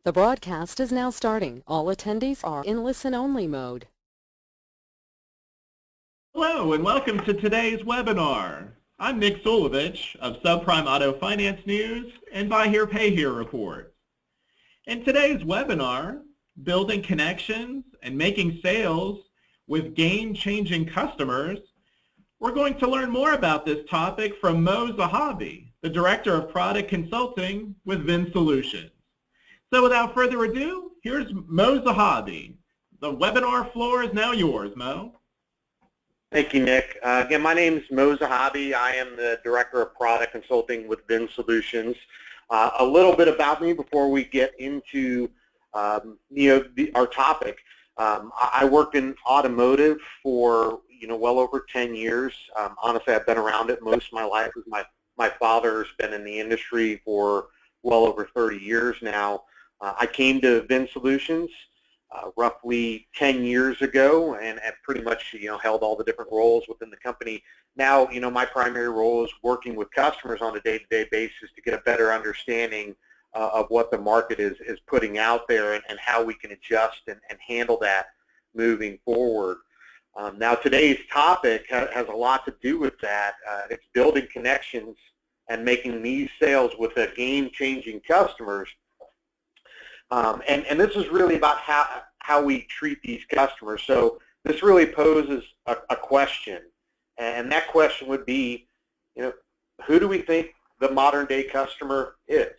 The broadcast is now starting. All attendees are in listen-only mode. Hello and welcome to today's webinar. I'm Nick Solovich of Subprime Auto Finance News and Buy Here Pay Here Report. In today's webinar, building connections and making sales with game-changing customers, we're going to learn more about this topic from Mo Zahabi, the Director of Product Consulting with VinSolutions. So without further ado, here's Mo Zahabi. The webinar floor is now yours, Mo. Thank you, Nick. Again, my name is Mo Zahabi. I am the Director of Product Consulting with VinSolutions. A little bit about me before we get into our topic. I worked in automotive for well over 10 years. Honestly, I've been around it most of my life. My father's been in the industry for well over 30 years now. I came to VinSolutions roughly 10 years ago and have pretty much held all the different roles within the company. Now, my primary role is working with customers on a day-to-day basis to get a better understanding of what the market is putting out there and how we can adjust and handle that moving forward. Now, today's topic has a lot to do with that. It's building connections and making these sales with game-changing customers. And this is really about how we treat these customers. So this really poses a question, and that question would be, who do we think the modern day customer is?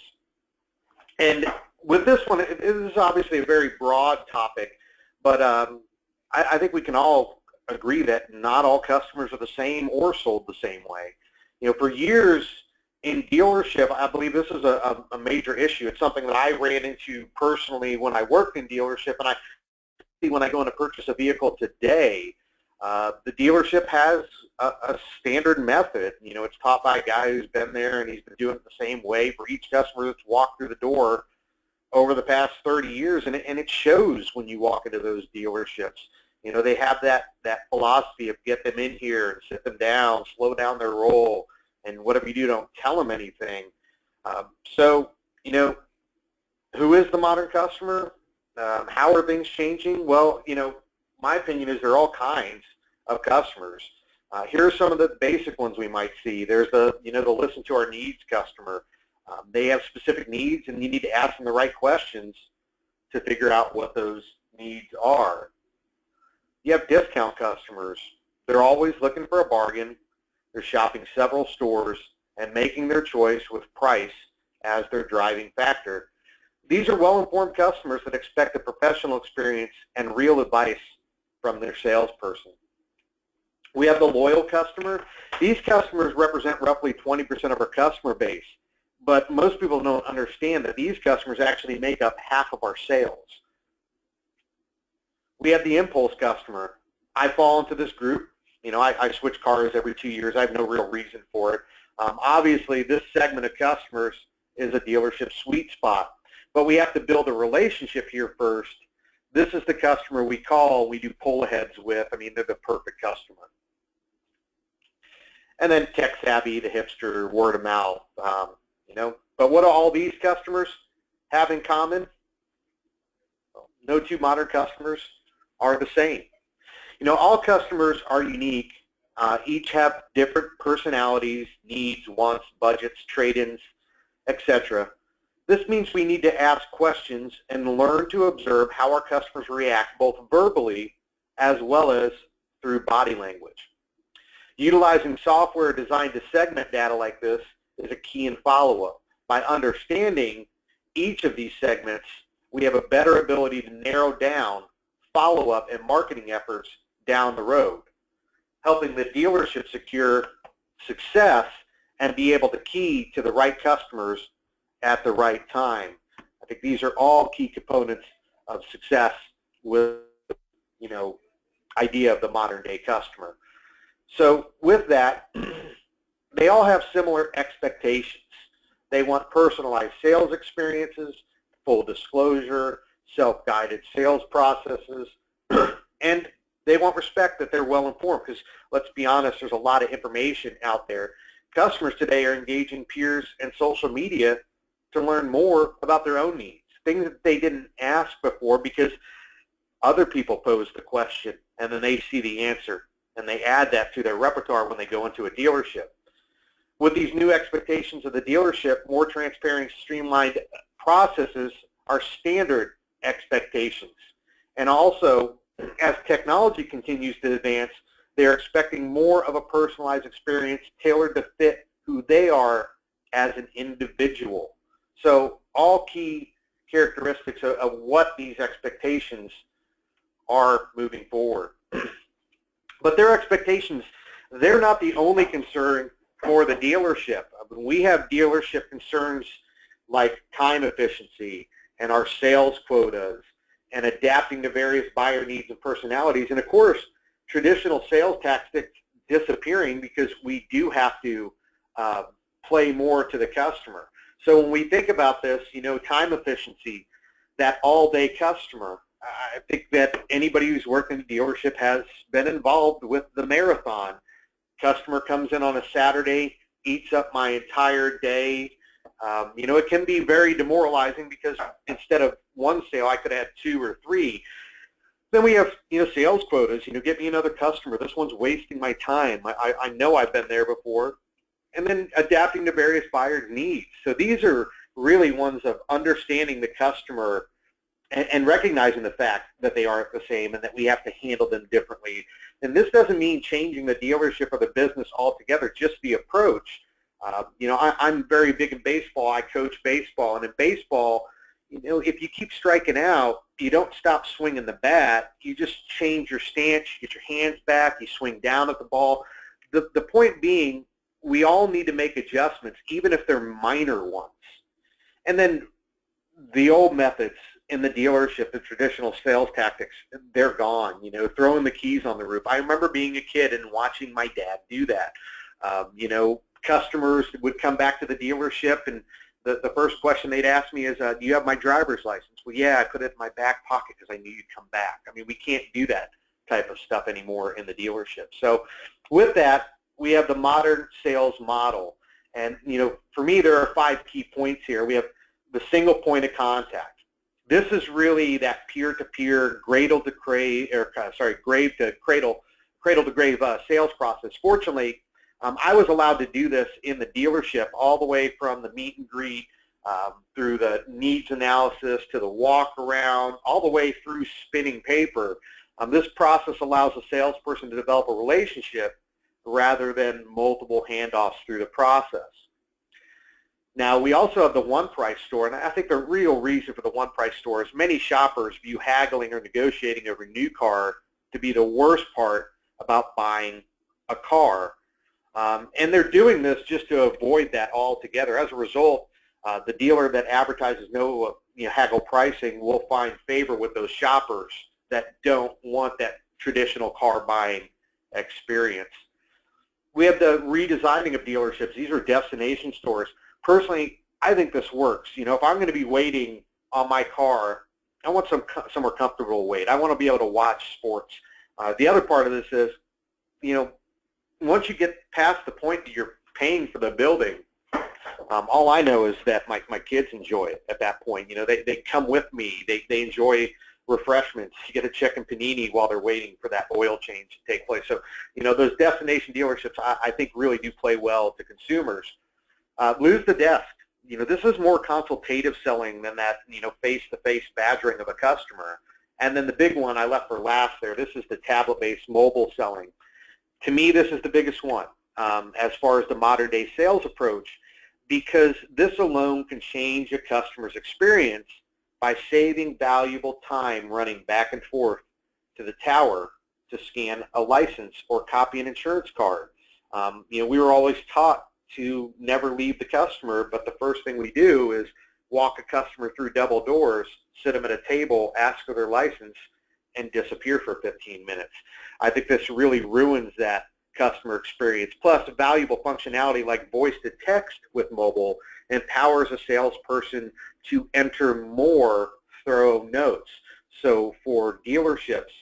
And with this one, it is obviously a very broad topic, but I think we can all agree that not all customers are the same or sold the same way. For years, in dealership, I believe this is a major issue. It's something that I ran into personally when I worked in dealership, and I see when I go in to purchase a vehicle today, the dealership has a standard method. It's taught by a guy who's been there, and he's been doing it the same way for each customer that's walked through the door over the past 30 years, and it shows when you walk into those dealerships. They have that philosophy of get them in here and sit them down, slow down their roll, and whatever you do, don't tell them anything. So, who is the modern customer? How are things changing? Well, my opinion is there are all kinds of customers. Here are some of the basic ones we might see. There's the listen to our needs customer. They have specific needs, and you need to ask them the right questions to figure out what those needs are. You have discount customers. They're always looking for a bargain. They're shopping several stores and making their choice with price as their driving factor. These are well-informed customers that expect a professional experience and real advice from their salesperson. We have the loyal customer. These customers represent roughly 20% of our customer base, but most people don't understand that these customers actually make up half of our sales. We have the impulse customer. I fall into this group. I switch cars every 2 years. I have no real reason for it. Obviously, this segment of customers is a dealership sweet spot, but we have to build a relationship here first. This is the customer we call, we do pull-aheads with. They're the perfect customer. And then tech-savvy, the hipster, word of mouth, But what do all these customers have in common? Well, no two modern customers are the same. All customers are unique. Each have different personalities, needs, wants, budgets, trade-ins, etc. This means we need to ask questions and learn to observe how our customers react both verbally as well as through body language. Utilizing software designed to segment data like this is a key in follow-up. By understanding each of these segments, we have a better ability to narrow down follow-up and marketing efforts down the road, helping the dealership secure success and be able to key to the right customers at the right time. I think these are all key components of success with, idea of the modern day customer. So with that, they all have similar expectations. They want personalized sales experiences, full disclosure, self-guided sales processes, and they want respect that they're well informed, because let's be honest, there's a lot of information out there. Customers today are engaging peers and social media to learn more about their own needs. things that they didn't ask before because other people pose the question and then they see the answer and they add that to their repertoire when they go into a dealership. With these new expectations of the dealership, more transparent, streamlined processes are standard expectations. And also, as technology continues to advance, they're expecting more of a personalized experience tailored to fit who they are as an individual. So all key characteristics of what these expectations are moving forward. But their expectations, they're not the only concern for the dealership. I mean, we have dealership concerns like time efficiency and our sales quotas and adapting to various buyer needs and personalities. And of course, traditional sales tactics disappearing because we do have to play more to the customer. So when we think about this, you know, time efficiency, that all-day customer, I think that anybody who's worked in a dealership has been involved with the marathon. Customer comes in on a Saturday, eats up my entire day. You know, it can be very demoralizing because instead of one sale, I could add 2 or 3. Then we have, you know, sales quotas. You know, get me another customer. This one's wasting my time. I know I've been there before. And then adapting to various buyers' needs. So these are really ones of understanding the customer and recognizing the fact that they aren't the same and that we have to handle them differently. And this doesn't mean changing the dealership or the business altogether, just the approach. You know, I'm very big in baseball. I coach baseball, and in baseball, you know, if you keep striking out, you don't stop swinging the bat. You just change your stance, you get your hands back, you swing down at the ball. The point being, we all need to make adjustments, even if they're minor ones. And then the old methods in the dealership, the traditional sales tactics, they're gone. You know, throwing the keys on the roof. I remember being a kid and watching my dad do that. You know, customers would come back to the dealership, and the first question they'd ask me is, do you have my driver's license? Well, yeah, I put it in my back pocket because I knew you'd come back. I mean, we can't do that type of stuff anymore in the dealership. So with that, we have the modern sales model. And, you know, for me, there are 5 key points here. We have the single point of contact. This is really that peer-to-peer, grave to grave sales process. Fortunately, I was allowed to do this in the dealership all the way from the meet and greet through the needs analysis to the walk around, all the way through spinning paper. This process allows a salesperson to develop a relationship rather than multiple handoffs through the process. Now, we also have the one-price store, and I think the real reason for the one-price store is many shoppers view haggling or negotiating over a new car to be the worst part about buying a car. And they're doing this just to avoid that altogether. As a result, the dealer that advertises no haggle pricing will find favor with those shoppers that don't want that traditional car buying experience. We have the redesigning of dealerships. These are destination stores. Personally, I think this works. You know, if I'm going to be waiting on my car, I want somewhere comfortable to wait. I want to be able to watch sports. The other part of this is, you know, once you get past the point that you're paying for the building, all I know is that my kids enjoy it at that point. You know, they come with me. They enjoy refreshments. You get a chicken panini while they're waiting for that oil change to take place. So, you know, those destination dealerships, I think, really do play well to consumers. Lose the desk. You know, this is more consultative selling than that, you know, face-to-face badgering of a customer. And then the big one I left for last there, this is the tablet-based mobile selling. To me, this is the biggest one as far as the modern-day sales approach, because this alone can change a customer's experience by saving valuable time running back and forth to the tower to scan a license or copy an insurance card. You know, we were always taught to never leave the customer, but the first thing we do is walk a customer through double doors, sit them at a table, ask for their license, and disappear for 15 minutes. I think this really ruins that customer experience. Plus, valuable functionality like voice to text with mobile empowers a salesperson to enter more thorough notes. So for dealerships,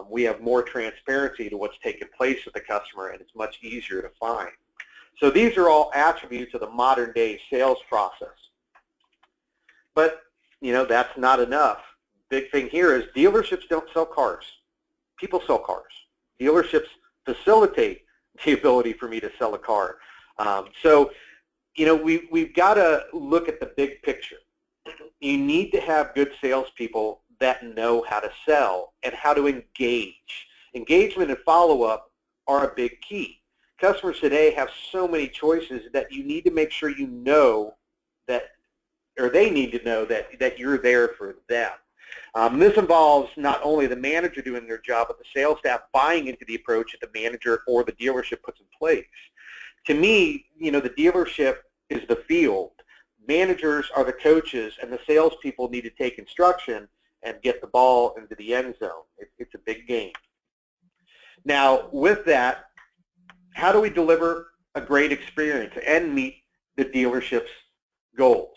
we have more transparency to what's taking place with the customer, and it's much easier to find. So these are all attributes of the modern day sales process. But that's not enough. Big thing here is dealerships don't sell cars. People sell cars. Dealerships facilitate the ability for me to sell a car. So we've got to look at the big picture. You need to have good salespeople that know how to sell and how to engage. Engagement and follow-up are a big key. Customers today have so many choices that you need to make sure you know that, or they need to know that you're there for them. This involves not only the manager doing their job, but the sales staff buying into the approach that the manager or the dealership puts in place. To me, the dealership is the field. Managers are the coaches, and the salespeople need to take instruction and get the ball into the end zone. It's a big game. Now, with that, how do we deliver a great experience and meet the dealership's goals?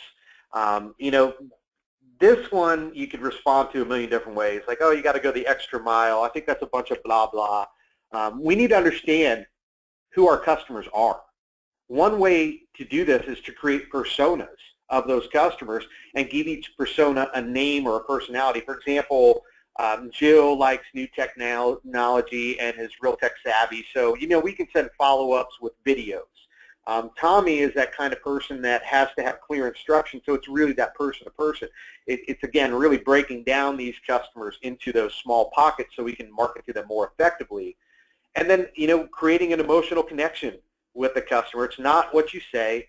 This one you could respond to a million different ways, like, oh, you got to go the extra mile. I think that's a bunch of blah, blah. We need to understand who our customers are. One way to do this is to create personas of those customers and give each persona a name or a personality. For example, Jill likes new technology and is real tech savvy, so we can send follow-ups with videos. Tommy is that kind of person that has to have clear instruction, so it's really that person to person. It's again really breaking down these customers into those small pockets so we can market to them more effectively. And then creating an emotional connection with the customer. It's not what you say,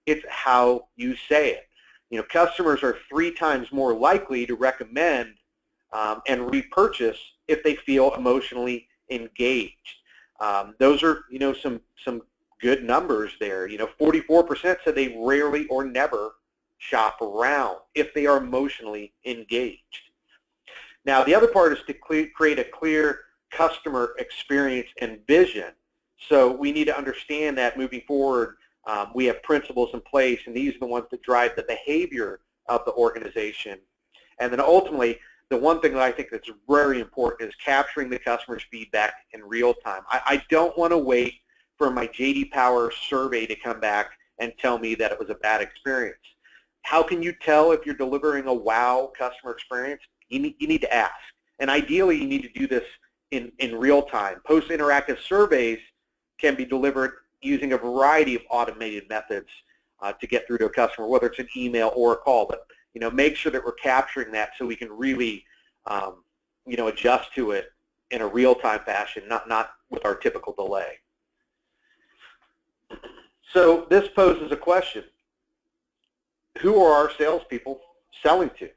it's how you say it. Customers are 3 times more likely to recommend and repurchase if they feel emotionally engaged. Those are some good numbers there. 44% said they rarely or never shop around if they are emotionally engaged. Now, the other part is to create a clear customer experience and vision. So we need to understand that moving forward, we have principles in place, and these are the ones that drive the behavior of the organization. And then ultimately, the one thing that I think that's very important is capturing the customer's feedback in real time. I don't want to wait for my J.D. Power survey to come back and tell me that it was a bad experience. How can you tell if you're delivering a wow customer experience? You need to ask. And ideally, you need to do this in real time. Post-interactive surveys can be delivered using a variety of automated methods to get through to a customer, whether it's an email or a call. But make sure that we're capturing that so we can really adjust to it in a real-time fashion, not with our typical delay. So this poses a question. Who are our salespeople selling to?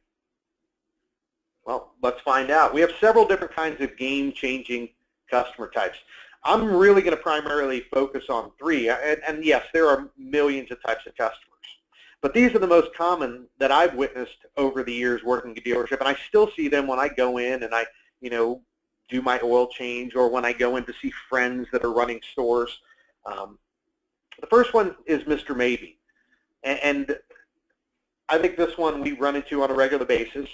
Well, let's find out. We have several different kinds of game-changing customer types. I'm really going to primarily focus on 3, and yes, there are millions of types of customers. But these are the most common that I've witnessed over the years working at a dealership, and I still see them when I go in and I, do my oil change, or when I go in to see friends that are running stores. The first one is Mr. Maybe, and I think this one we run into on a regular basis.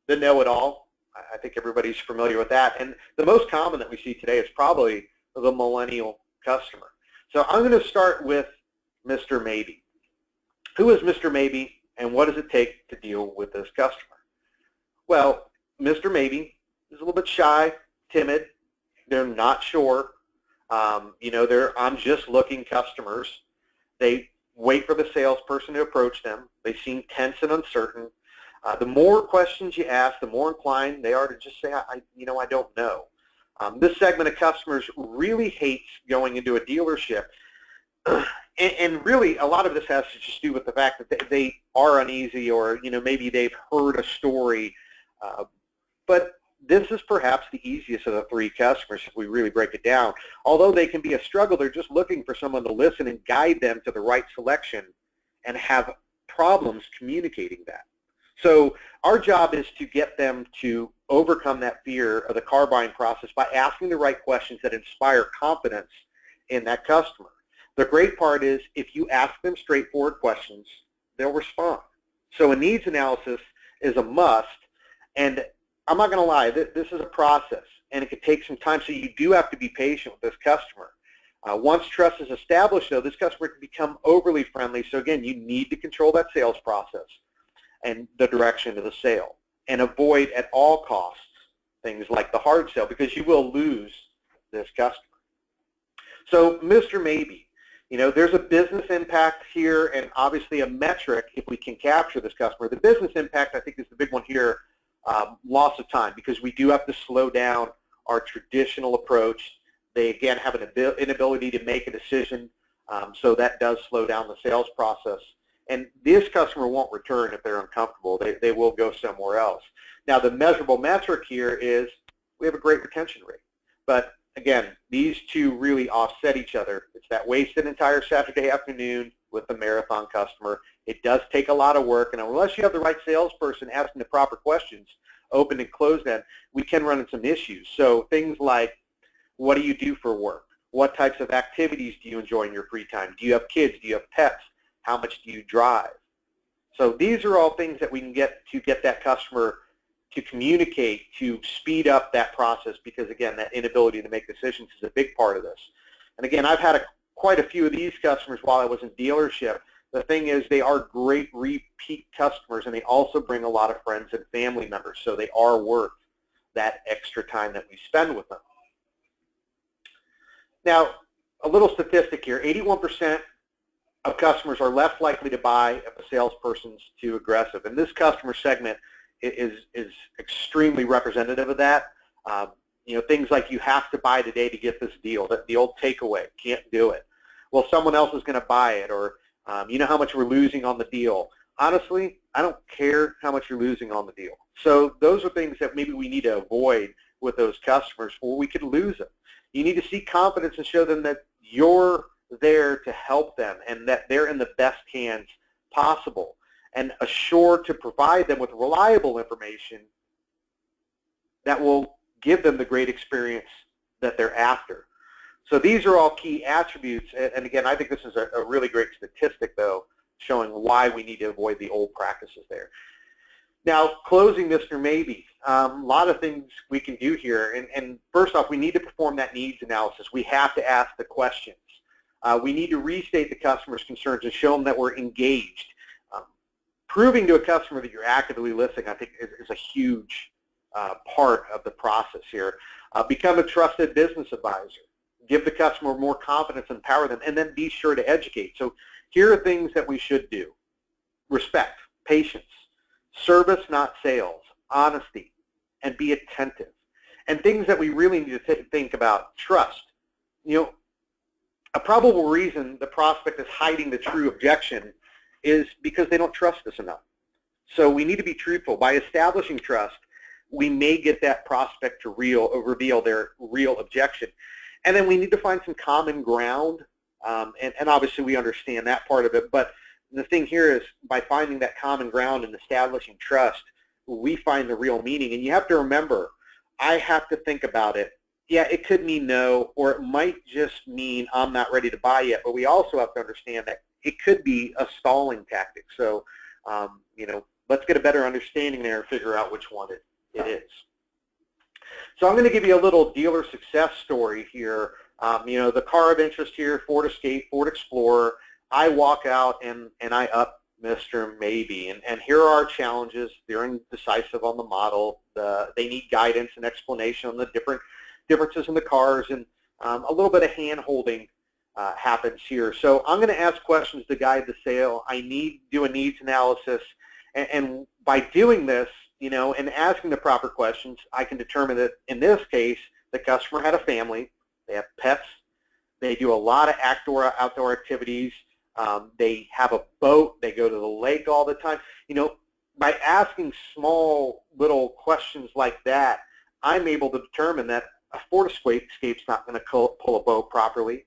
The know-it-all. I think everybody's familiar with that, and the most common that we see today is probably the millennial customer. So I'm going to start with Mr. Maybe. Who is Mr. Maybe, and what does it take to deal with this customer? Well, Mr. Maybe is a little bit shy, timid. They're not sure. They're I'm just looking customers. They wait for the salesperson to approach them. They seem tense and uncertain. The more questions you ask, the more inclined they are to just say, I don't know. This segment of customers really hates going into a dealership. And really, a lot of this has to just do with the fact that they are uneasy, or maybe they've heard a story. But this is perhaps the easiest of the 3 customers if we really break it down. Although they can be a struggle, they're just looking for someone to listen and guide them to the right selection and have problems communicating that. So our job is to get them to overcome that fear of the car buying process by asking the right questions that inspire confidence in that customer. The great part is if you ask them straightforward questions, they'll respond. So a needs analysis is a must, and I'm not going to lie, this is a process, and it could take some time, so you do have to be patient with this customer. Once trust is established, though, this customer can become overly friendly, so again, you need to control that sales process. and the direction of the sale, and avoid at all costs things like the hard sale, because you will lose this customer. So Mr. Maybe, there's a business impact here and obviously a metric if we can capture this customer. The business impact, I think, is the big one here, loss of time, because we do have to slow down our traditional approach. They, again, have an inability to make a decision, so that does slow down the sales process. And this customer won't return if they're uncomfortable. They will go somewhere else. Now, the measurable metric here is we have a great retention rate. But again, these two really offset each other. It's that wasted entire Saturday afternoon with the marathon customer. It does take a lot of work, and unless you have the right salesperson asking the proper questions, open and close end, we can run into some issues. So things like, what do you do for work? What types of activities do you enjoy in your free time? Do you have kids? Do you have pets? How much do you drive? So these are all things that we can get that customer to communicate to speed up that process, because again, that inability to make decisions is a big part of this. And again, I've had quite a few of these customers while I was in dealership. The thing is, they are great repeat customers, and they also bring a lot of friends and family members, so they are worth that extra time that we spend with them. Now, a little statistic here, 81% of customers are less likely to buy if a salesperson's too aggressive, and this customer segment is extremely representative of that. Things like, you have to buy today to get this deal, the old takeaway, can't do it. Well, someone else is going to buy it, or you know how much we're losing on the deal. Honestly, I don't care how much you're losing on the deal. So those are things that maybe we need to avoid with those customers, or we could lose them. You need to see confidence and show them that you're there to help them and that they're in the best hands possible, and assure to provide them with reliable information that will give them the great experience that they're after. So these are all key attributes, and again, I think this is a really great statistic, though, showing why we need to avoid the old practices there. Now, closing Mr. Maybe, a lot of things we can do here, and first off, we need to perform that needs analysis. We have to ask the questions. We need to restate the customer's concerns and show them that we're engaged. Proving to a customer that you're actively listening, I think, is a huge part of the process here. Become a trusted business advisor. Give the customer more confidence, empower them, and then be sure to educate. So here are things that we should do. Respect, patience, service, not sales, honesty, and be attentive. And things that we really need to think about, trust. A probable reason the prospect is hiding the true objection is because they don't trust us enough. So we need to be truthful. By establishing trust, we may get that prospect to reveal their real objection. And then we need to find some common ground, and obviously we understand that part of it, but the thing here is, by finding that common ground and establishing trust, we find the real meaning. And you have to remember, I have to think about it. Yeah, it could mean no, or it might just mean I'm not ready to buy yet, but we also have to understand that it could be a stalling tactic. So, let's get a better understanding there and figure out which one it is. So I'm going to give you a little dealer success story here. The car of interest here, Ford Escape, Ford Explorer. I walk out and I up Mr. Maybe, and here are our challenges. They're indecisive on the model. They need guidance and explanation on the differences in the cars, and a little bit of hand-holding happens here. So I'm going to ask questions to guide the sale. I do a needs analysis, and by doing this, and asking the proper questions, I can determine that in this case, the customer had a family, they have pets, they do a lot of outdoor activities, they have a boat, they go to the lake all the time. By asking small little questions like that, I'm able to determine that a Ford Escape's not going to pull a boat properly.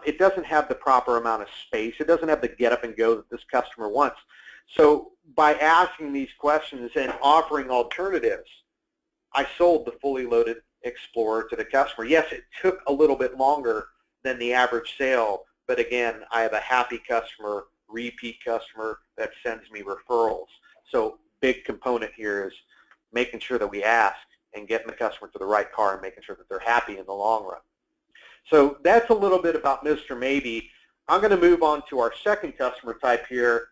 It doesn't have the proper amount of space. It doesn't have the get up and go that this customer wants. So by asking these questions and offering alternatives, I sold the fully loaded Explorer to the customer. Yes, it took a little bit longer than the average sale, but again, I have a happy customer, repeat customer that sends me referrals. So big component here is making sure that we ask and getting the customer to the right car and making sure that they're happy in the long run. So that's a little bit about Mr. Maybe. I'm going to move on to our second customer type here,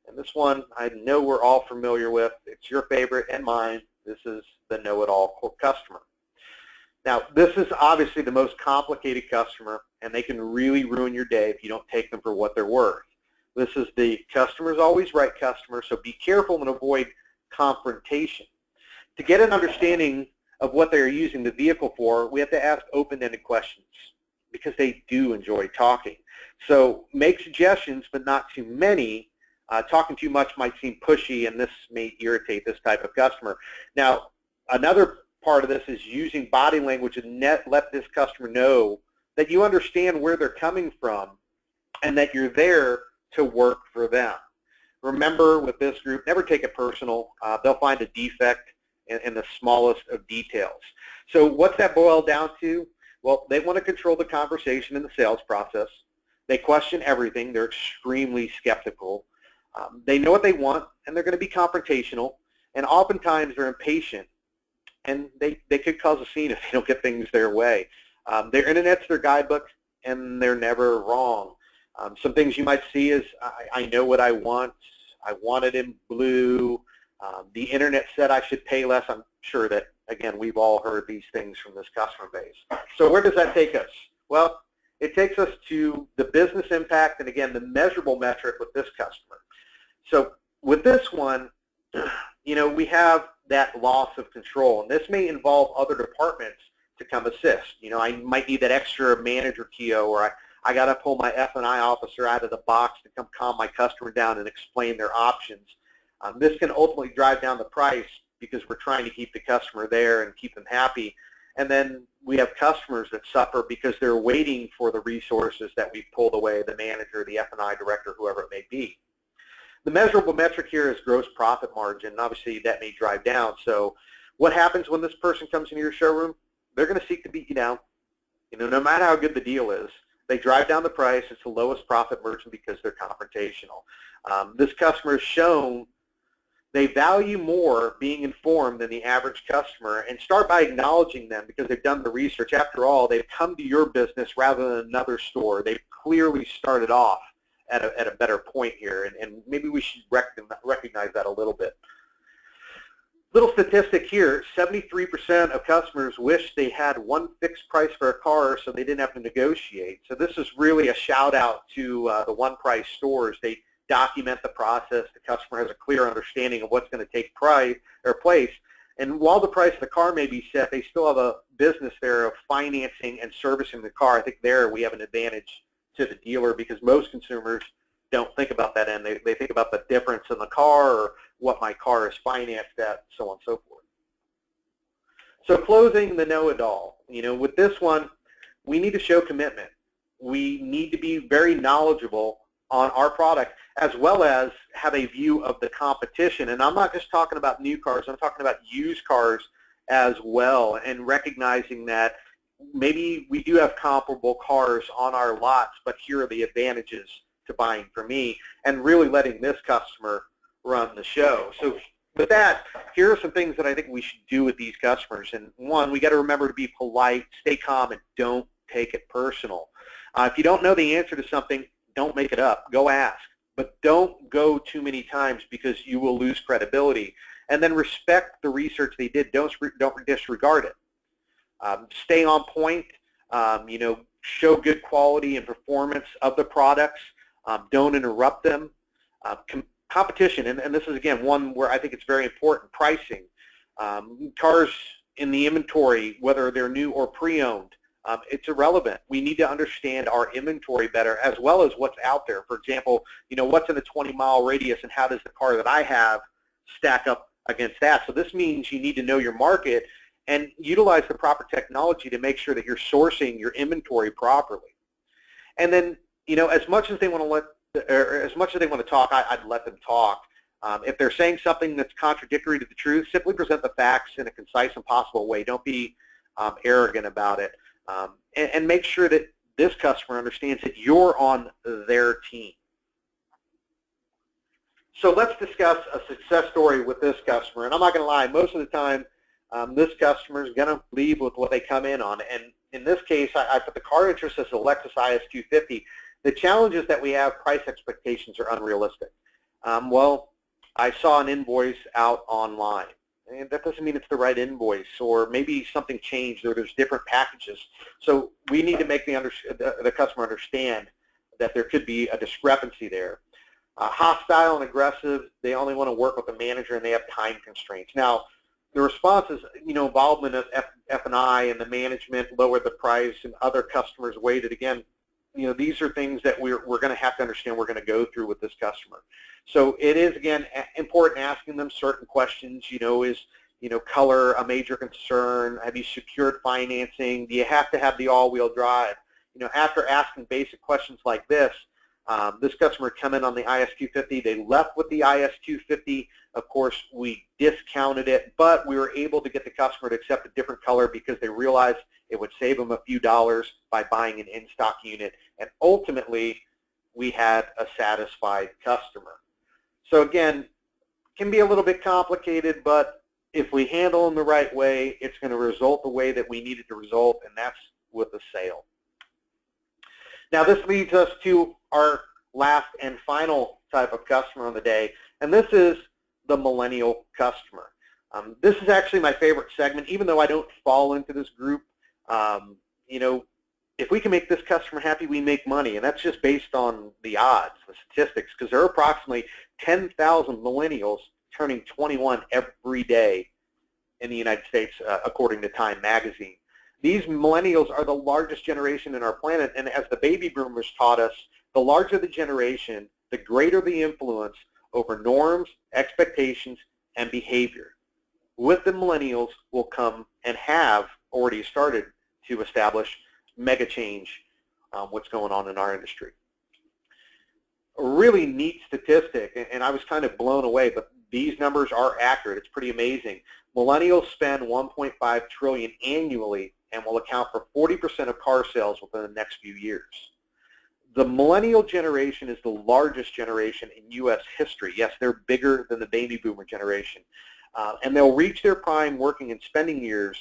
And this one I know we're all familiar with. It's your favorite and mine. This is the know-it-all customer. Now, this is obviously the most complicated customer, and they can really ruin your day if you don't take them for what they're worth. This is the customer's always right customer, so be careful and avoid confrontation. To get an understanding of what they're using the vehicle for, we have to ask open-ended questions because they do enjoy talking. So make suggestions, but not too many. Talking too much might seem pushy, and this may irritate this type of customer. Now, another part of this is using body language and let this customer know that you understand where they're coming from and that you're there to work for them. Remember, with this group, never take it personal. They'll find a defect in the smallest of details. So what's that boil down to? Well, they want to control the conversation in the sales process. They question everything. They're extremely skeptical. They know what they want, and they're going to be confrontational. And oftentimes they're impatient, and they could cause a scene if they don't get things their way. Their internet's their guidebook, and they're never wrong. Some things you might see is, I know what I want. I want it in blue. The internet said I should pay less. I'm sure that, again, we've all heard these things from this customer base. So where does that take us? Well, it takes us to the business impact and, again, the measurable metric with this customer. So with this one, we have that loss of control, and this may involve other departments to come assist. I might need that extra manager TO, or I got to pull my F&I officer out of the box to come calm my customer down and explain their options. This can ultimately drive down the price because we're trying to keep the customer there and keep them happy. And then we have customers that suffer because they're waiting for the resources that we've pulled away, the manager, the F&I director, whoever it may be. The measurable metric here is gross profit margin, and obviously that may drive down. So what happens when this person comes into your showroom? They're going to seek to beat you down. No matter how good the deal is, they drive down the price. It's the lowest profit margin because they're confrontational. This customer has shown they value more being informed than the average customer, and start by acknowledging them because they've done the research. After all, they've come to your business rather than another store. They've clearly started off at a better point here, and maybe we should recognize that a little bit. Little statistic here, 73% of customers wish they had one fixed price for a car so they didn't have to negotiate. So this is really a shout out to the one price stores. They document the process. The customer has a clear understanding of what's going to take place. And while the price of the car may be set, they still have a business there of financing and servicing the car. I think there we have an advantage to the dealer because most consumers don't think about that end. They think about the difference in the car or what my car is financed at, so on and so forth. So closing the know-it-all. With this one, we need to show commitment. We need to be very knowledgeable on our product as well as have a view of the competition. And I'm not just talking about new cars. I'm talking about used cars as well, and recognizing that maybe we do have comparable cars on our lots, but here are the advantages to buying from me, and really letting this customer run the show. So with that, here are some things that I think we should do with these customers. And one, we got to remember to be polite, stay calm, and don't take it personal. If you don't know the answer to something, don't make it up. Go ask. But don't go too many times because you will lose credibility. And then respect the research they did. Don't disregard it. Stay on point. Show good quality and performance of the products. Don't interrupt them. Competition, and this is, again, one where I think it's very important, pricing. Cars in the inventory, whether they're new or pre-owned, it's irrelevant. We need to understand our inventory better as well as what's out there. For example, what's in a 20-mile radius and how does the car that I have stack up against that? So this means you need to know your market and utilize the proper technology to make sure that you're sourcing your inventory properly. And then, as much as they want to talk, I'd let them talk. If they're saying something that's contradictory to the truth, simply present the facts in a concise and possible way. Don't be arrogant about it. And make sure that this customer understands that you're on their team. So let's discuss a success story with this customer. And I'm not going to lie, most of the time, this customer is going to leave with what they come in on. And in this case, I put the car interest as a Lexus IS 250. The challenge is that we have price expectations are unrealistic. Well, I saw an invoice out online. And that doesn't mean it's the right invoice, or maybe something changed, or there's different packages. So we need to make the customer understand that there could be a discrepancy there. Hostile and aggressive, they only want to work with the manager and they have time constraints. Now, the response is, involvement of F&I and the management lowered the price and other customers waited. Again, these are things that we're going to have to understand we're going to go through with this customer. So it is, again, important asking them certain questions. Is color a major concern? Have you secured financing? Do you have to have the all-wheel drive? After asking basic questions like this customer come in on the IS250. They left with the IS250. Of course, we discounted it, but we were able to get the customer to accept a different color because they realized it would save them a few dollars by buying an in-stock unit. And ultimately, we had a satisfied customer. So again, can be a little bit complicated, but if we handle them the right way, it's going to result the way that we need it to result, and that's with a sale. Now this leads us to our last and final type of customer on the day, and this is the millennial customer. This is actually my favorite segment, even though I don't fall into this group. If we can make this customer happy, we make money, and that's just based on the odds, the statistics, because there are approximately 10,000 millennials turning 21 every day in the United States, according to Time magazine. These millennials are the largest generation in our planet, and as the baby boomers taught us, the larger the generation, the greater the influence over norms, expectations, and behavior. With the millennials will come and have already started to establish mega change, what's going on in our industry. A really neat statistic, and I was kind of blown away, but these numbers are accurate. It's pretty amazing. Millennials spend $1.5 trillion annually and will account for 40% of car sales within the next few years. The millennial generation is the largest generation in U.S. history. Yes, they're bigger than the baby boomer generation. And they'll reach their prime working and spending years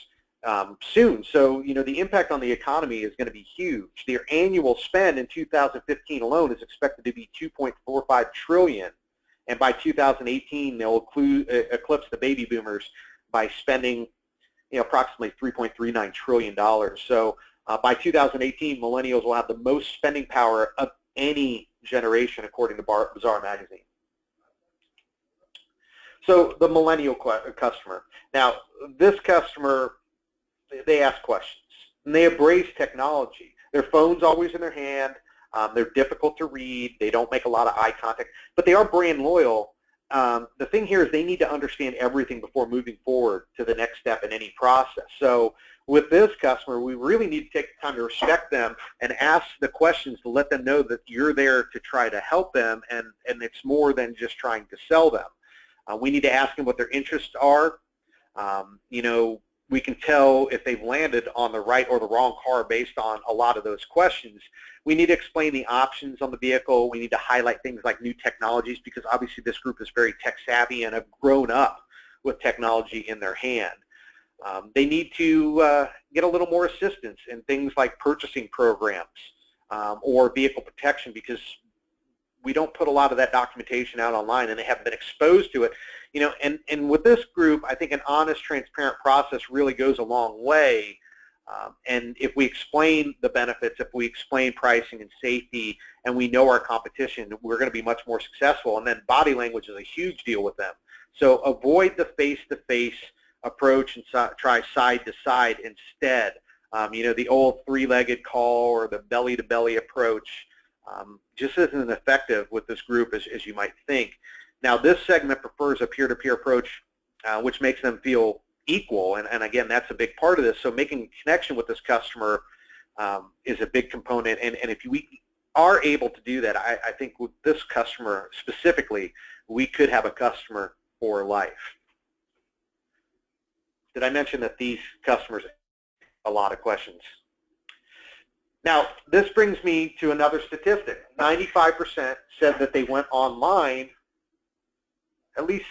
soon. So, the impact on the economy is going to be huge. Their annual spend in 2015 alone is expected to be $2.45 trillion. And by 2018, they'll eclipse the baby boomers by spending approximately $3.39 trillion. So by 2018, millennials will have the most spending power of any generation, according to Bazaar magazine. So the millennial customer. Now, this customer, they ask questions, and they embrace technology. Their phone's always in their hand. They're difficult to read. They don't make a lot of eye contact, but they are brand loyal. The thing here is they need to understand everything before moving forward to the next step in any process. So with this customer, we really need to take the time to respect them and ask the questions to let them know that you're there to try to help them, and it's more than just trying to sell them. We need to ask them what their interests are. We can tell if they've landed on the right or the wrong car based on a lot of those questions. We need to explain the options on the vehicle. We need to highlight things like new technologies, because obviously this group is very tech savvy and have grown up with technology in their hand. They need to get a little more assistance in things like purchasing programs or vehicle protection, because we don't put a lot of that documentation out online and they haven't been exposed to it. And with this group, I think an honest, transparent process really goes a long way. And if we explain the benefits, if we explain pricing and safety, and we know our competition, we're going to be much more successful. And then body language is a huge deal with them. So avoid the face-to-face approach and try side-to-side instead. The old three-legged call or the belly-to-belly approach just isn't effective with this group as you might think. Now, this segment prefers a peer-to-peer approach, which makes them feel equal, and again, that's a big part of this. So making a connection with this customer is a big component, and if we are able to do that, I think with this customer specifically, we could have a customer for life. Did I mention that these customers have a lot of questions? Now, this brings me to another statistic. 95% said that they went online at least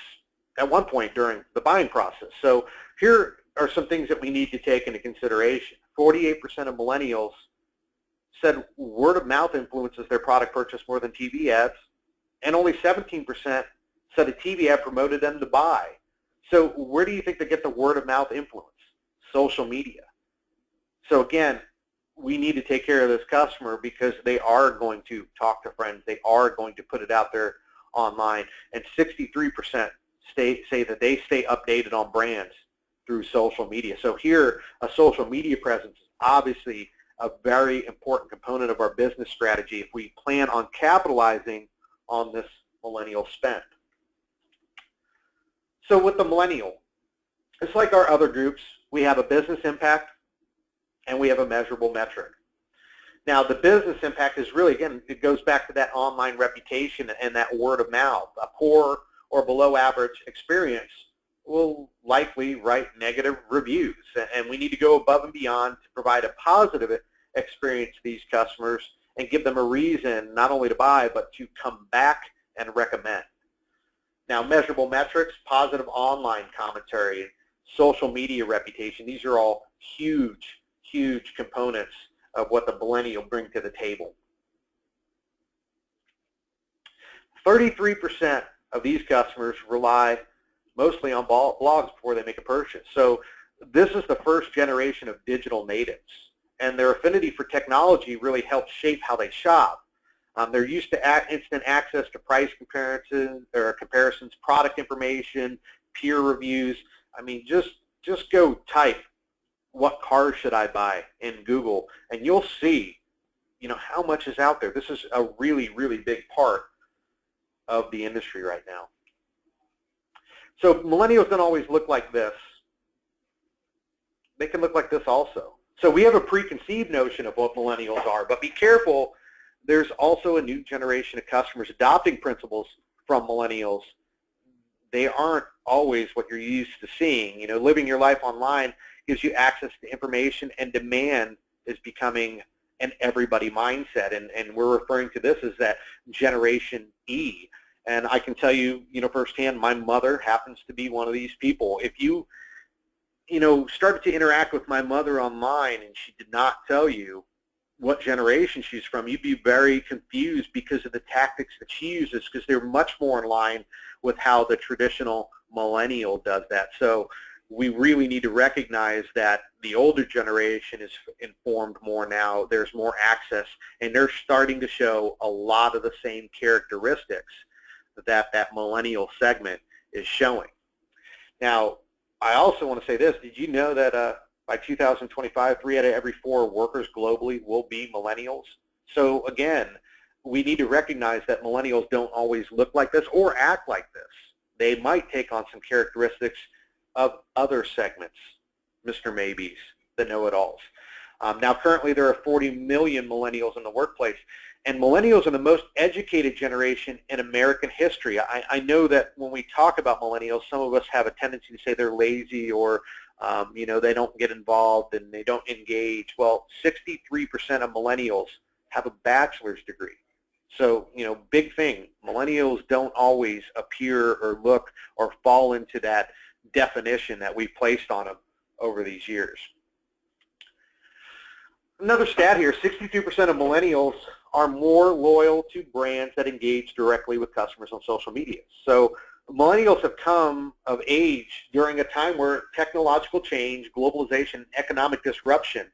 at one point during the buying process. So here are some things that we need to take into consideration. 48% of millennials said word of mouth influences their product purchase more than TV ads. and only 17% said a TV ad promoted them to buy. So where do you think they get the word of mouth influence? Social media. So again, we need to take care of this customer because they are going to talk to friends. They are going to put it out there online. And 63% say that they stay updated on brands through social media. So here, a social media presence is obviously a very important component of our business strategy if we plan on capitalizing on this millennial spend. So with the millennial, it's like our other groups. We have a business impact and we have a measurable metric. Now, the business impact is really, again, it goes back to that online reputation and that word of mouth. A poor or below average experience will likely write negative reviews, and we need to go above and beyond to provide a positive experience to these customers and give them a reason not only to buy but to come back and recommend. Now, measurable metrics, positive online commentary, social media reputation, these are all huge, huge components of what the millennial bring to the table. 33% of these customers rely mostly on blogs before they make a purchase. So this is the first generation of digital natives, and their affinity for technology really helps shape how they shop. They're used to instant access to price comparisons, product information, peer reviews. I mean, just go type, what car should I buy in Google, and you'll see, how much is out there. This is a really, really big part of the industry right now. So millennials don't always look like this. They can look like this also. So we have a preconceived notion of what millennials are, but be careful. There's also a new generation of customers adopting principles from millennials. They aren't always what you're used to seeing. Living your life online gives you access to information, and demand is becoming an everybody mindset, and we're referring to this as that Generation E. And I can tell you, firsthand, my mother happens to be one of these people. If you, started to interact with my mother online and she did not tell you what generation she's from, you'd be very confused because of the tactics that she uses, because they're much more in line with how the traditional millennial does that. So we really need to recognize that the older generation is informed more now. There's more access, and they're starting to show a lot of the same characteristics that millennial segment is showing. Now, I also want to say this. Did you know that by 2025, 3 out of every 4 workers globally will be millennials? So again, we need to recognize that millennials don't always look like this or act like this. They might take on some characteristics of other segments, Mr. Maybes, the know-it-alls. Now, currently there are 40 million millennials in the workplace, and millennials are the most educated generation in American history. I know that when we talk about millennials, some of us have a tendency to say they're lazy or they don't get involved and they don't engage. Well, 63% of millennials have a bachelor's degree. So, big thing. Millennials don't always appear or look or fall into that definition that we've placed on them over these years. Another stat here, 62% of millennials are more loyal to brands that engage directly with customers on social media. So millennials have come of age during a time where technological change, globalization, economic disruption,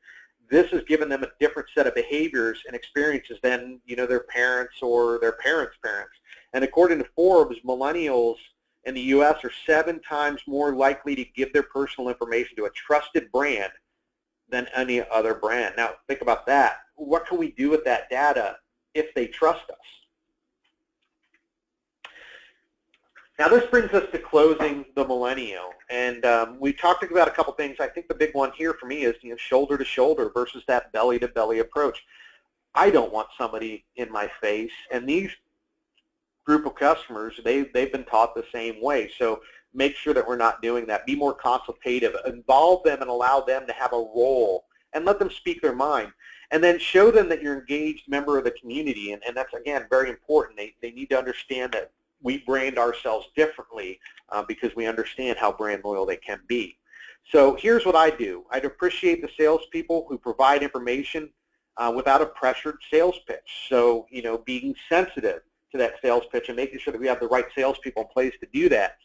this has given them a different set of behaviors and experiences than their parents or their parents' parents. And according to Forbes, millennials in the U.S. are 7 times more likely to give their personal information to a trusted brand than any other brand. Now, think about that. What can we do with that data if they trust us? Now, this brings us to closing the millennial, and we talked about a couple things. I think the big one here for me is shoulder to shoulder versus that belly to belly approach. I don't want somebody in my face, and these group of customers, they've been taught the same way. So make sure that we're not doing that. Be more consultative. Involve them and allow them to have a role and let them speak their mind. And then show them that you're an engaged member of the community. And that's, again, very important. They need to understand that we brand ourselves differently because we understand how brand loyal they can be. So here's what I do. I'd appreciate the salespeople who provide information without a pressured sales pitch. So, being sensitive to that sales pitch and making sure that we have the right salespeople in place to do that.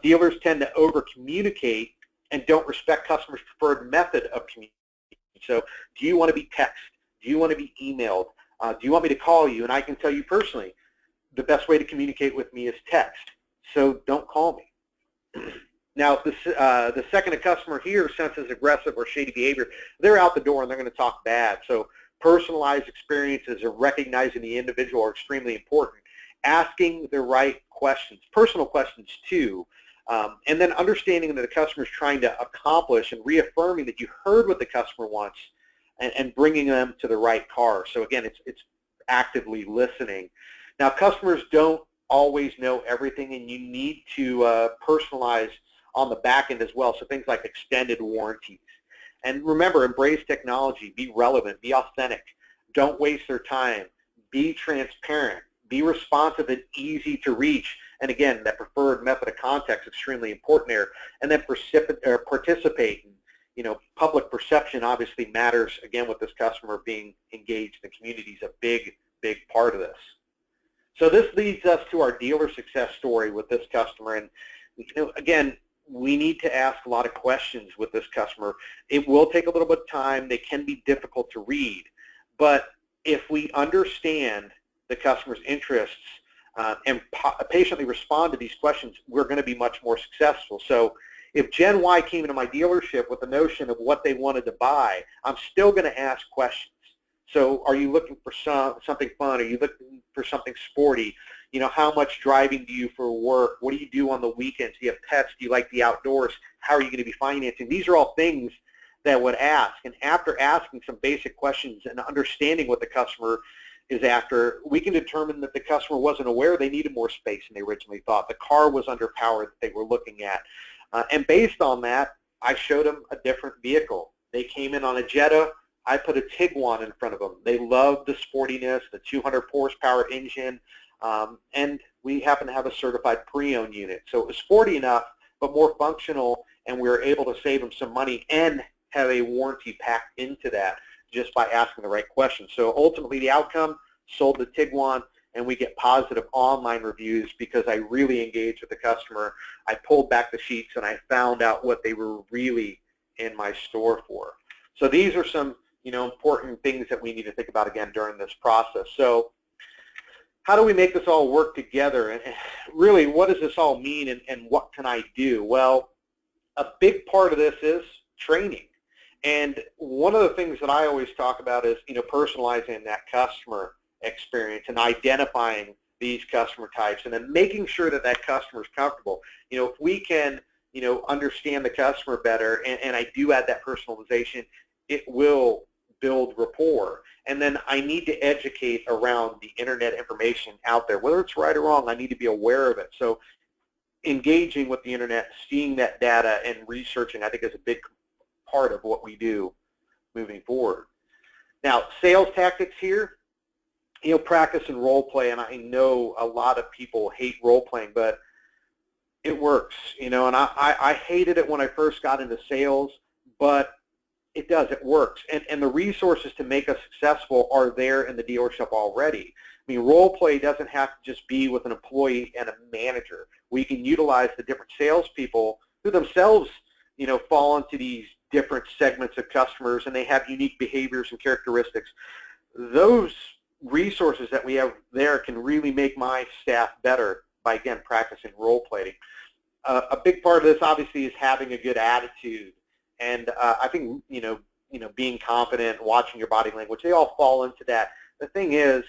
Dealers tend to over-communicate and don't respect customers' preferred method of communication. So do you want to be text? Do you want to be emailed? Do you want me to call you? And I can tell you personally, the best way to communicate with me is text. So don't call me. Now, the second a customer here senses aggressive or shady behavior, they're out the door and they're going to talk bad. So personalized experiences and recognizing the individual are extremely important. Asking the right questions, personal questions too, and then understanding that the customer is trying to accomplish and reaffirming that you heard what the customer wants and bringing them to the right car. So again, it's actively listening. Now, customers don't always know everything, and you need to personalize on the back end as well, so things like extended warranties. And remember, embrace technology, be relevant, be authentic, don't waste their time, be transparent, be responsive and easy to reach. And again, that preferred method of contact is extremely important there. And then participate. Public perception obviously matters, again, with this customer being engaged. The community is a big, big part of this. So this leads us to our dealer success story with this customer. And again, we need to ask a lot of questions with this customer. It will take a little bit of time. They can be difficult to read. But if we understand the customer's interests and patiently respond to these questions, we're going to be much more successful. So if Gen Y came into my dealership with the notion of what they wanted to buy, I'm still going to ask questions. So are you looking for something fun? Are you looking for something sporty? How much driving do you for work? What do you do on the weekends? Do you have pets? Do you like the outdoors? How are you going to be financing? These are all things that would ask. And after asking some basic questions and understanding what the customer is after, we can determine that the customer wasn't aware they needed more space than they originally thought. The car was underpowered that they were looking at. And based on that, I showed them a different vehicle. They came in on a Jetta. I put a Tiguan in front of them. They loved the sportiness, the 200 horsepower engine, and we happen to have a certified pre-owned unit. So it was sporty enough, but more functional, and we were able to save them some money and have a warranty packed into that just by asking the right questions. So ultimately the outcome, sold the Tiguan, and we get positive online reviews because I really engaged with the customer. I pulled back the sheets and I found out what they were really in my store for. So these are some important things that we need to think about again during this process. So how do we make this all work together? And really, what does this all mean, and what can I do? Well, a big part of this is training. And one of the things that I always talk about is, personalizing that customer experience and identifying these customer types and then making sure that that customer is comfortable. If we can, understand the customer better, and I do add that personalization, it will build rapport. And then I need to educate around the internet information out there. Whether it's right or wrong, I need to be aware of it. So engaging with the internet, seeing that data, and researching, I think, is a big part of what we do moving forward. Now, sales tactics here, practice and role play, and I know a lot of people hate role playing, but it works, and I hated it when I first got into sales, but it does, it works. And the resources to make us successful are there in the dealership already. I mean, role play doesn't have to just be with an employee and a manager. We can utilize the different salespeople who themselves, fall into these different segments of customers, and they have unique behaviors and characteristics. Those resources that we have there can really make my staff better by, again, practicing role playing. A big part of this, obviously, is having a good attitude. And I think, being confident, watching your body language, they all fall into that. The thing is,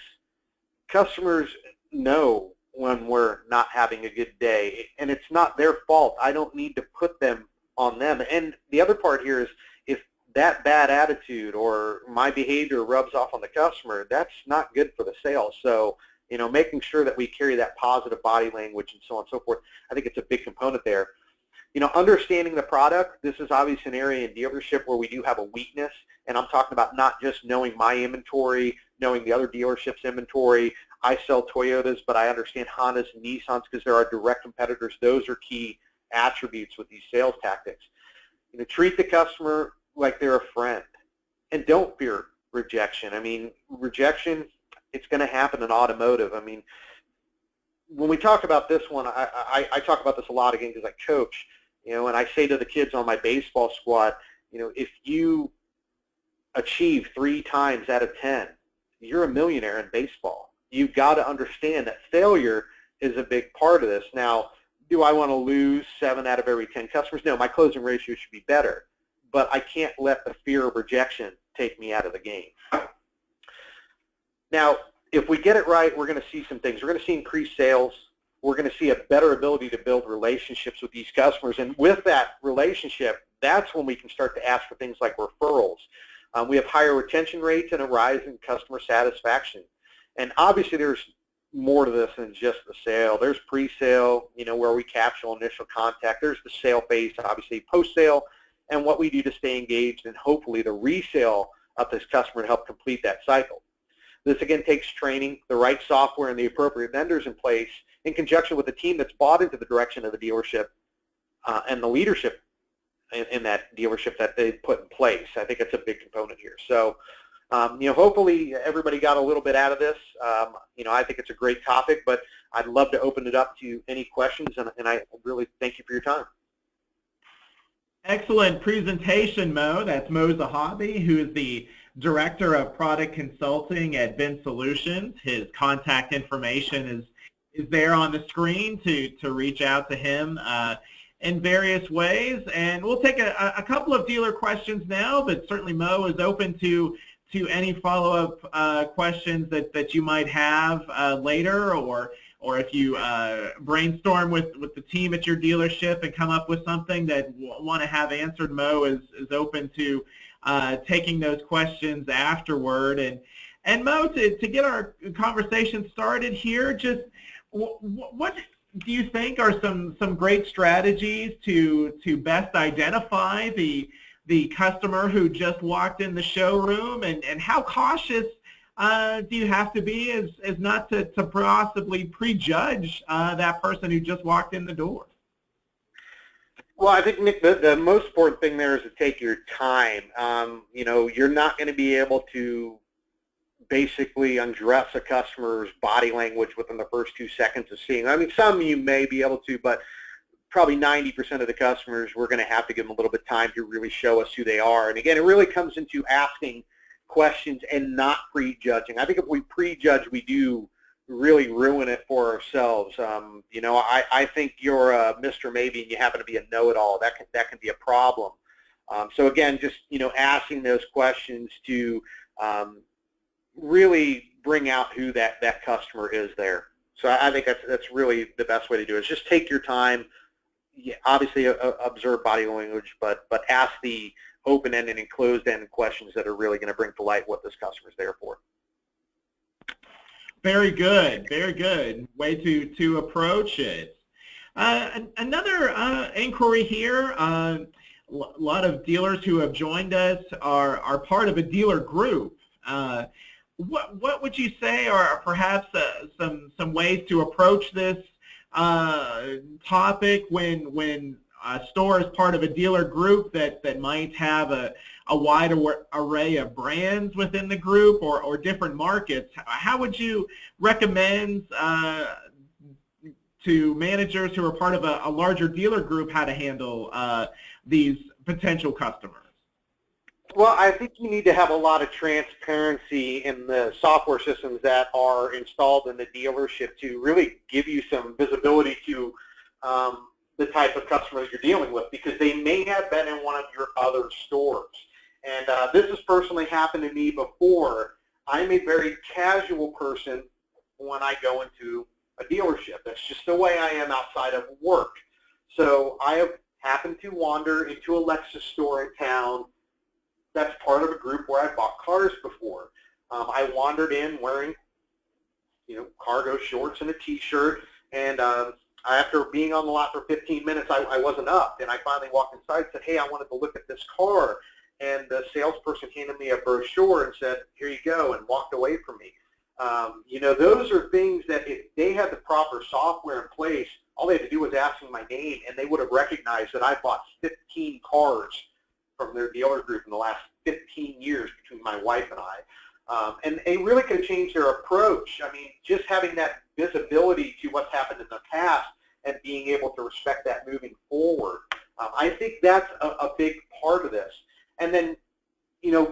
customers know when we're not having a good day, and it's not their fault. I don't need to put them on them. And the other part here is, if that bad attitude or my behavior rubs off on the customer, that's not good for the sale. So, making sure that we carry that positive body language and so on and so forth, I think it's a big component there. Understanding the product, this is obviously an area in dealership where we do have a weakness, and I'm talking about not just knowing my inventory, knowing the other dealership's inventory. I sell Toyotas, but I understand Hondas and Nissans because there are direct competitors. Those are key attributes with these sales tactics. Treat the customer like they're a friend, and don't fear rejection. I mean, rejection, it's going to happen in automotive. I mean, when we talk about this one, I talk about this a lot again because I coach, and I say to the kids on my baseball squad, if you achieve 3 times out of 10, you're a millionaire in baseball. You've got to understand that failure is a big part of this. Now, do I want to lose 7 out of every 10 customers? No, my closing ratio should be better, but I can't let the fear of rejection take me out of the game. Now, if we get it right, we're going to see some things. We're going to see increased sales. We're going to see a better ability to build relationships with these customers. And with that relationship, that's when we can start to ask for things like referrals. We have higher retention rates and a rise in customer satisfaction. And obviously, there's more to this than just the sale. There's pre-sale, where we capture initial contact. There's the sale phase, obviously post-sale, and what we do to stay engaged and hopefully the resale of this customer to help complete that cycle. This again takes training, the right software, and the appropriate vendors in place in conjunction with a team that's bought into the direction of the dealership and the leadership in that dealership that they've put in place. I think it's a big component here. So, hopefully everybody got a little bit out of this. I think it's a great topic, but I'd love to open it up to any questions, and I really thank you for your time. Excellent presentation, Mo. That's Mo Zahabi, who is the Director of Product Consulting at VinSolutions. His contact information is there on the screen to reach out to him in various ways. And we'll take a couple of dealer questions now, but certainly Mo is open to any follow-up questions that you might have later, or if you brainstorm with the team at your dealership and come up with something that want to have answered, Mo is open to taking those questions afterward. And Mo, to get our conversation started here, just what do you think are some great strategies to best identify the customer who just walked in the showroom, and how cautious do you have to be as not to possibly prejudge that person who just walked in the door? Well, I think, Nick, the most important thing there is to take your time. You're not going to be able to basically undress a customer's body language within the first 2 seconds of seeing them. I mean, some you may be able to, but probably 90% of the customers, we're going to have to give them a little bit of time to really show us who they are. And again, it really comes into asking questions and not prejudging. I think if we prejudge, we do really ruin it for ourselves. I think you're a Mr. Maybe and you happen to be a know-it-all. That can be a problem. So again, just asking those questions to really bring out who that customer is there. So I think that's really the best way to do it. Is just take your time. Yeah, obviously observe body language, but ask the open-ended and closed-ended questions that are really going to bring to light what this customer is there for. Very good, very good way to approach it. Another inquiry here. A lot of dealers who have joined us are part of a dealer group. What would you say are perhaps some ways to approach this topic when a store is part of a dealer group that might have a wide array of brands within the group or different markets? How would you recommend to managers who are part of a larger dealer group how to handle these potential customers? Well, I think you need to have a lot of transparency in the software systems that are installed in the dealership to really give you some visibility to the type of customer that you're dealing with, because they may have been in one of your other stores. And this has personally happened to me before. I'm a very casual person when I go into a dealership. That's just the way I am outside of work. So I have happened to wander into a Lexus store in town that's part of a group where I bought cars before. I wandered in wearing, cargo shorts and a T-shirt, and after being on the lot for 15 minutes, I wasn't up, and I finally walked inside and said, hey, I wanted to look at this car, and the salesperson handed me a brochure and said, here you go, and walked away from me. Those are things that if they had the proper software in place, all they had to do was ask me my name, and they would have recognized that I bought 15 cars from their dealer group in the last 15 years between my wife and I. And they really could change their approach. I mean, just having that visibility to what's happened in the past and being able to respect that moving forward. I think that's a big part of this. And then,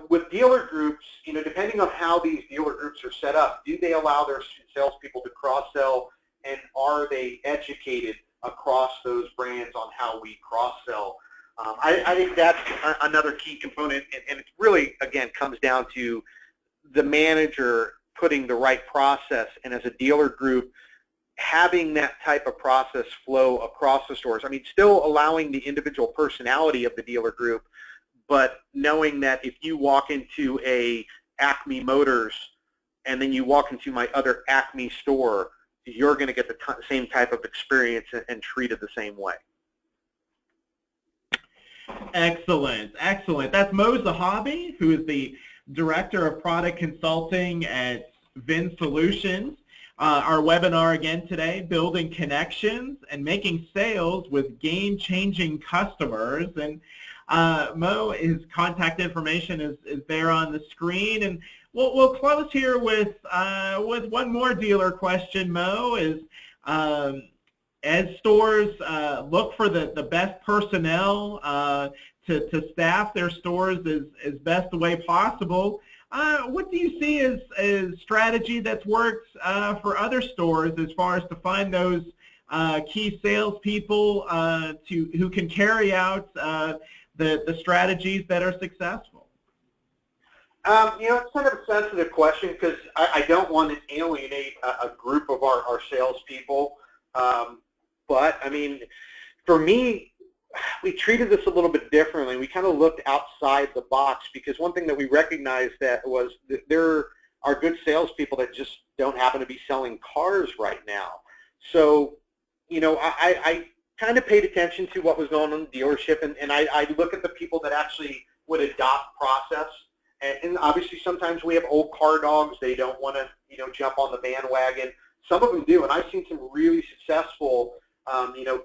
with dealer groups, depending on how these dealer groups are set up, do they allow their salespeople to cross-sell, and are they educated across those brands on how we cross-sell? I think that's another key component, and it really, again, comes down to the manager putting the right process, and as a dealer group, having that type of process flow across the stores. I mean, still allowing the individual personality of the dealer group, but knowing that if you walk into a Acme Motors and then you walk into my other Acme store, you're going to get the same type of experience and treated the same way. Excellent, excellent. That's Mo Zahabi, who is the Director of Product Consulting at VinSolutions. Our webinar again today, Building Connections and Making Sales with Game-Changing Customers. And Mo, his contact information is there on the screen. And we'll close here with one more dealer question, Mo, is as stores look for the best personnel to staff their stores as best the way possible, what do you see as strategy that's worked for other stores as far as to find those key salespeople who can carry out the strategies that are successful? It's kind of a sensitive question because I don't want to alienate a group of our salespeople. But, I mean, for me, we treated this a little bit differently. We kind of looked outside the box because one thing that we recognized that was that there are good salespeople that just don't happen to be selling cars right now. So, I kind of paid attention to what was going on in the dealership, and I look at the people that actually would adopt process. And obviously sometimes we have old car dogs. They don't want to, jump on the bandwagon. Some of them do, and I've seen some really successful,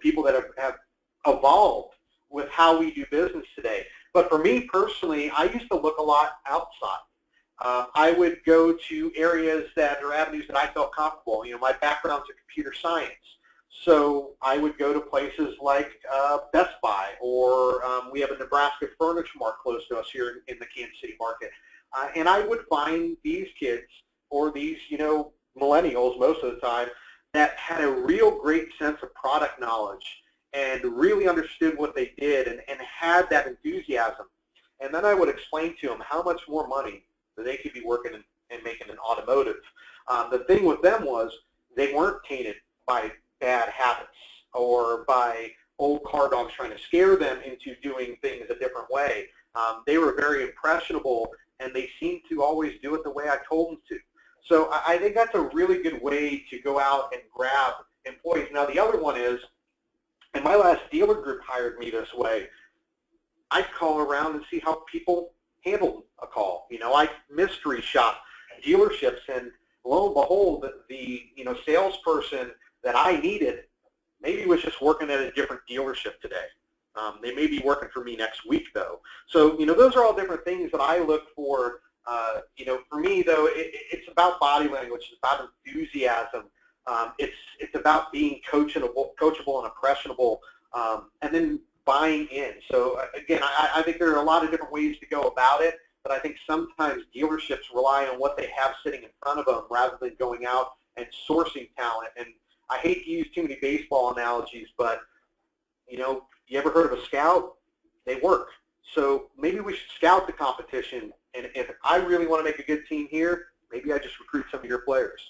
people that have evolved with how we do business today. But for me personally, I used to look a lot outside. I would go to areas that are avenues that I felt comfortable. My background's in computer science. So I would go to places like Best Buy, or we have a Nebraska Furniture Mart close to us here in the Kansas City market. And I would find these kids, or these, millennials most of the time, that had a real great sense of product knowledge and really understood what they did and had that enthusiasm. And then I would explain to them how much more money that they could be working and making in automotive. The thing with them was they weren't tainted by bad habits or by old car dogs trying to scare them into doing things a different way. They were very impressionable, and they seemed to always do it the way I told them to. So I think that's a really good way to go out and grab employees. Now the other one is, and my last dealer group hired me this way, I'd call around and see how people handled a call. I mystery shop dealerships, and lo and behold, the salesperson that I needed maybe was just working at a different dealership today. They may be working for me next week, though. So, those are all different things that I look for. For me, though, it's about body language. It's about enthusiasm. It's about being coachable and impressionable, and then buying in. So, again, I think there are a lot of different ways to go about it, but I think sometimes dealerships rely on what they have sitting in front of them rather than going out and sourcing talent. And I hate to use too many baseball analogies, but, you ever heard of a scout? They work. So maybe we should scout the competition, and if I really want to make a good team here, maybe I just recruit some of your players.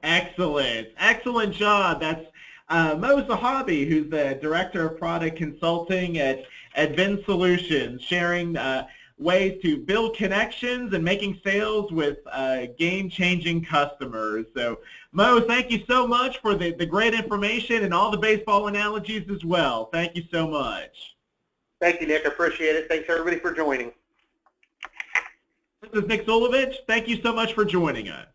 Excellent. Excellent job. That's Mo Zahabi, who's the Director of Product Consulting at VinSolutions, sharing ways to build connections and making sales with game-changing customers. So, Mo, thank you so much for the great information and all the baseball analogies as well. Thank you so much. Thank you, Nick. I appreciate it. Thanks, everybody, for joining. This is Nick Zulovich. Thank you so much for joining us.